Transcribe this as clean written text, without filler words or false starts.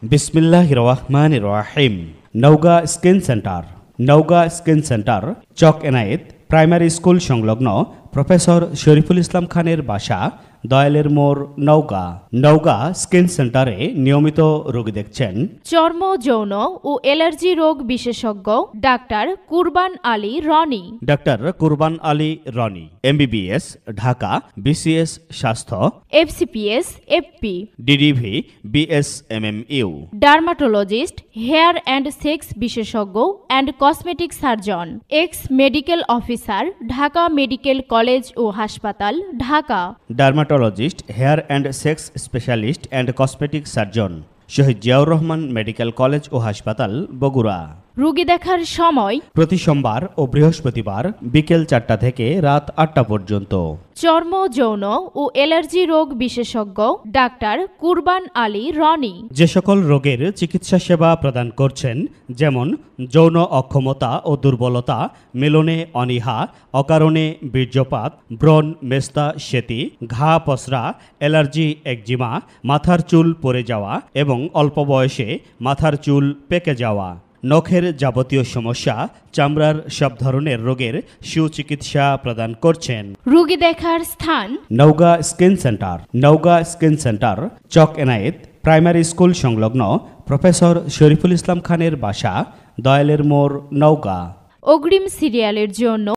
বিসমিল্লাহির রহমানির রহিম। Naogaon skin centre চক Enayet primary school সংলগ্ন প্রফেসর শরীফুল ইসলাম খানের বাসা, দয়ালের মোড়, নওগাঁ স্কিন সেন্টারে নিয়মিত রোগী দেখছেন চর্ম, যৌন ও অ্যালার্জি রোগ বিশেষজ্ঞ doctor Kurban Ali Roni, MBBS, Dhaka, BCS স্বাস্থ্য, FCPS, FP, DDV, BS, MMU, dermatologist, hair and sex বিশেষজ্ঞ and cosmetic surgeon, ex medical officer, Dhaka medical college ও হাসপাতাল, Dhaka, dermatologist, hair and sex specialist and cosmetic surgeon, Shaheed Ziaur Rahman medical college ও হাসপাতাল, বগুড়া। রোগী দেখার সময় প্রতি সোমবার ও বৃহস্পতিবার বিকেল 4টা থেকে রাত 8টা পর্যন্ত। চর্ম, যৌন ও অ্যালার্জি রোগ বিশেষজ্ঞ ডাক্তার কুরবান আলী রনি যে সকল রোগের চিকিৎসা সেবা প্রদান করছেন, যেমন যৌন অক্ষমতা ও দুর্বলতা, মিলনে অনীহা, অকারণে বীর্যপাত, ব্রণ, মেস্তা, সেতি, ঘা, পসরা, অ্যালার্জি, একজিমা, মাথার চুল পড়ে যাওয়া এবং অল্প বয়সে মাথার চুল পেকে যাওয়া, নখের যাবতীয় সমস্যা, চামড়ার সব ধরনের রোগের সুচিকিৎসা প্রদান করছেন। রোগী দেখার স্থান নওগাঁ স্কিন সেন্টার চক এনায়েত প্রাইমারি স্কুল সংলগ্ন প্রফেসর শরীফুল ইসলাম খানের বাসা, দয়ালের মোড়, নওগাঁ। অগ্রিম সিরিয়ালের জন্য